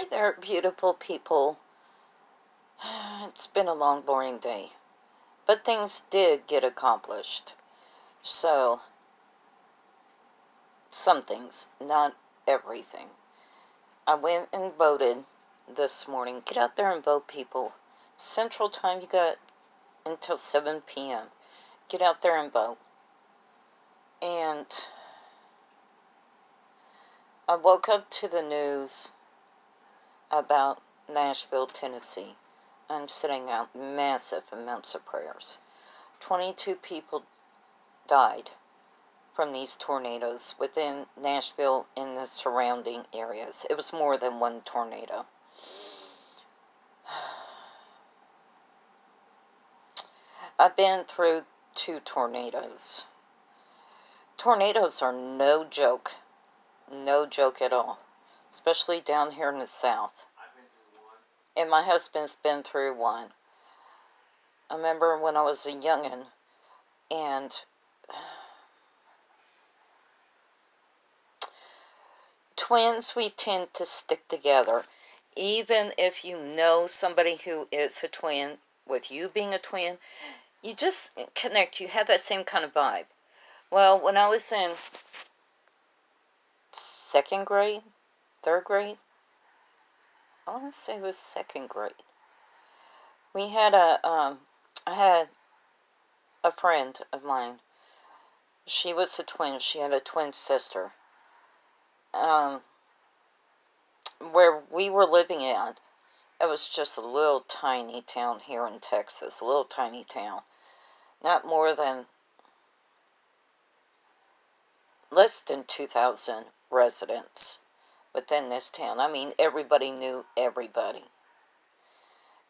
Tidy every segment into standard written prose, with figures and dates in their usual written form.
Hi there, beautiful people. It's been a long, boring day, but things did get accomplished. So, some things, not everything. I went and voted this morning. Get out there and vote, people. Central Time, you got until 7 p.m. Get out there and vote. And I woke up to the news about Nashville, Tennessee. I'm sending out massive amounts of prayers. 22 people died from these tornadoes within Nashville and the surrounding areas. It was more than one tornado. I've been through 2 tornadoes. Tornadoes are no joke. No joke at all. Especially down here in the South. And my husband's been through one. I remember when I was a youngin', and twins, we tend to stick together. Even if you know somebody who is a twin, with you being a twin, you just connect. You have that same kind of vibe. Well, when I was in 2nd grade, 3rd grade, I want to say it was 2nd grade. We had I had a friend of mine. She was a twin. She had a twin sister. Where we were living at, it was just a little tiny town here in Texas. A little tiny town. Not more than less than 2,000 residents within this town. I mean, everybody knew everybody.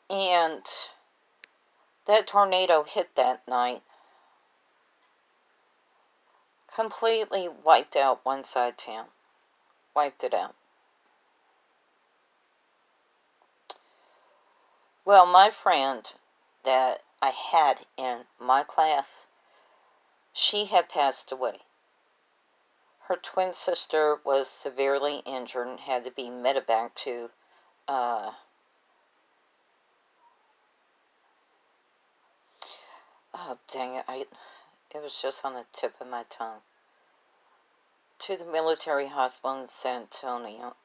And that tornado hit that night. Completely wiped out one side of town. Wiped it out. Well, my friend that I had in my class, she had passed away. Her twin sister was severely injured and had to be medevaced to oh, dang it. It was just on the tip of my tongue. To the military hospital in San Antonio.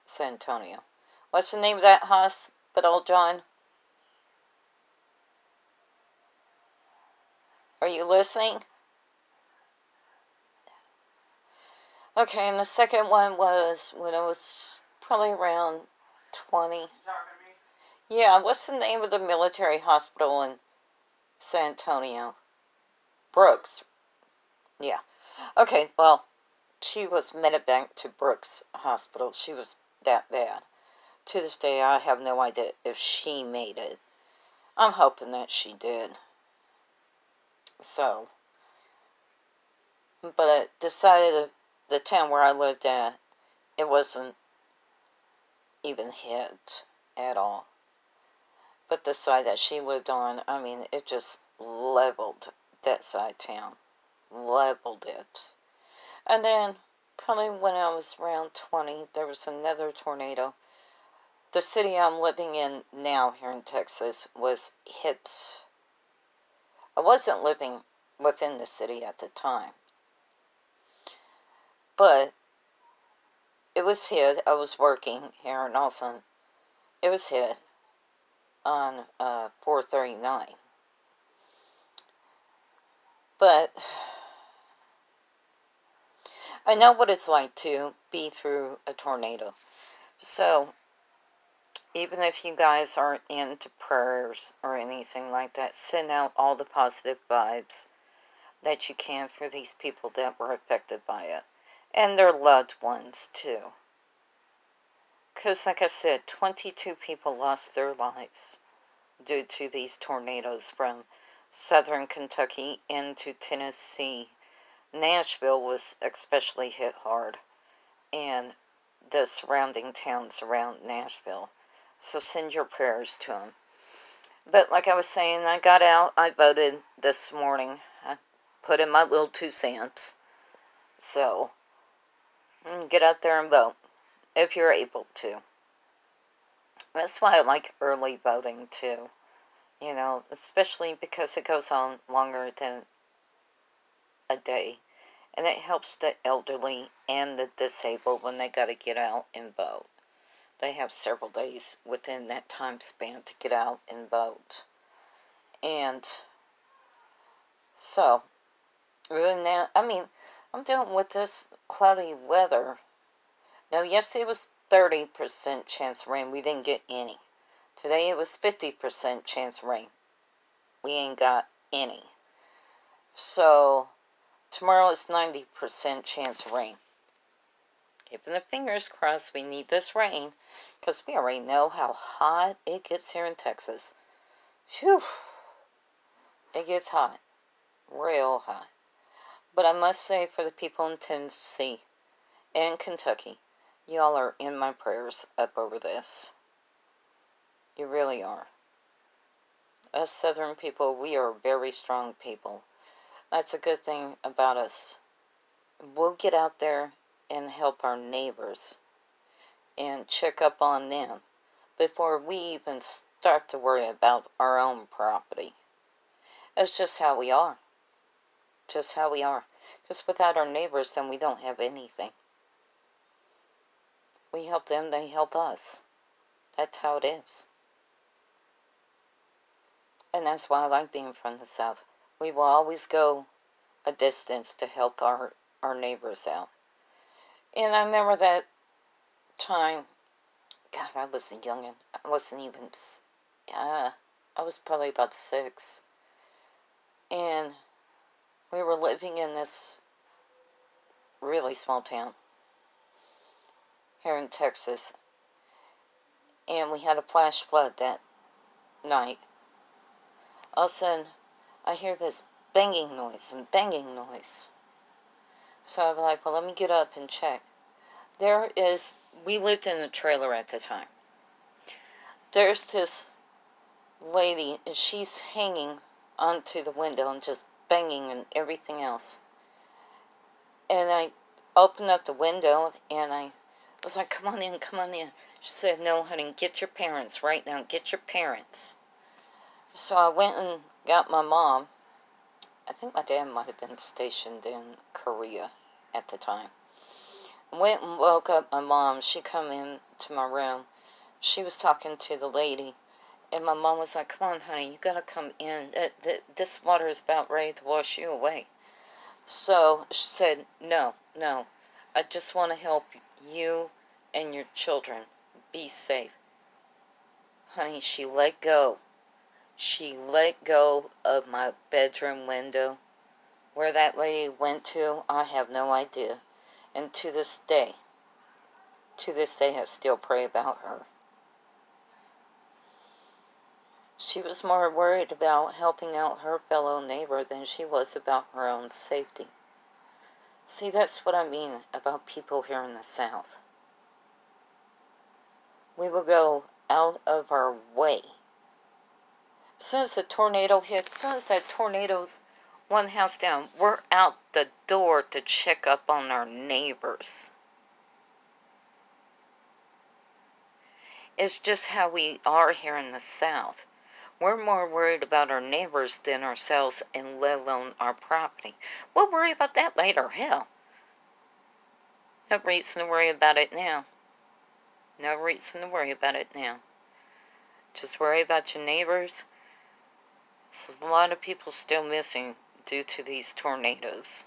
San Antonio. What's the name of that hospital, John? Are you listening? Okay, and the second one was when I was probably around 20. Yeah, what's the name of the military hospital in San Antonio? Brooks. Yeah. Okay, well, she was medevaced to Brooks Hospital. She was that bad. To this day, I have no idea if she made it. I'm hoping that she did. So, but I decided the town where I lived at, it wasn't even hit at all. But the side that she lived on, I mean, it just leveled that side of town. Leveled it. And then, probably when I was around 20, there was another tornado. The city I'm living in now here in Texas was hit. I wasn't living within the city at the time. But it was hit. I was working here in Austin. It was hit on 439. But I know what it's like to be through a tornado. So, even if you guys aren't into prayers or anything like that, send out all the positive vibes that you can for these people that were affected by it. And their loved ones, too. Because, like I said, 22 people lost their lives due to these tornadoes from southern Kentucky into Tennessee. Nashville was especially hit hard, and the surrounding towns around Nashville. So send your prayers to them. But like I was saying, I got out. I voted this morning. I put in my little 2 cents. So, get out there and vote if you're able to. That's why I like early voting too. You know, especially because it goes on longer than a day. And it helps the elderly and the disabled when they got to get out and vote. They have several days within that time span to get out and vote. And so, other than that, I mean, I'm dealing with this cloudy weather. Now, yesterday was 30% chance of rain. We didn't get any. Today it was 50% chance of rain. We ain't got any. So, tomorrow is 90% chance of rain. Keeping the fingers crossed, we need this rain, because we already know how hot it gets here in Texas. Whew. It gets hot. Real hot. But I must say, for the people in Tennessee and Kentucky, y'all are in my prayers up over this. You really are. Us Southern people, we are very strong people. That's a good thing about us. We'll get out there and help our neighbors and check up on them before we even start to worry about our own property. That's just how we are. Just how we are. Because without our neighbors, then we don't have anything. We help them, they help us. That's how it is. And that's why I like being from the South. We will always go a distance to help our neighbors out. And I remember that time, God, I was a youngin'. I wasn't even, I was probably about 6. And we were living in this really small town here in Texas. And we had a flash flood that night. All of a sudden, I hear this banging noise and banging noise. So I'm like, well, let me get up and check. We lived in a trailer at the time. There's this lady, and she's hanging onto the window and just banging and everything else. And I opened up the window, and I was like, come on in, come on in. She said, no, honey, get your parents right now. Get your parents. So I went and got my mom. I think my dad might have been stationed in Korea at the time. Went and woke up my mom. She come in to my room. She was talking to the lady. And my mom was like, come on, honey, you gotta come in. This water is about ready to wash you away. So she said, no. I just want to help you and your children be safe. Honey, she let go. She let go of my bedroom window. Where that lady went to, I have no idea. And to this day, I still pray about her. She was more worried about helping out her fellow neighbor than she was about her own safety. See, that's what I mean about people here in the South. We will go out of our way. As soon as the tornado hits, as soon as that tornado's one house down, we're out the door to check up on our neighbors. It's just how we are here in the South. We're more worried about our neighbors than ourselves, and let alone our property. We'll worry about that later, hell. No reason to worry about it now. No reason to worry about it now. Just worry about your neighbors. There's a lot of people still missing due to these tornadoes.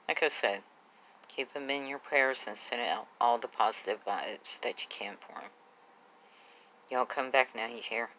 Like I said, keep them in your prayers and send out all the positive vibes that you can for them. Y'all come back now, you hear?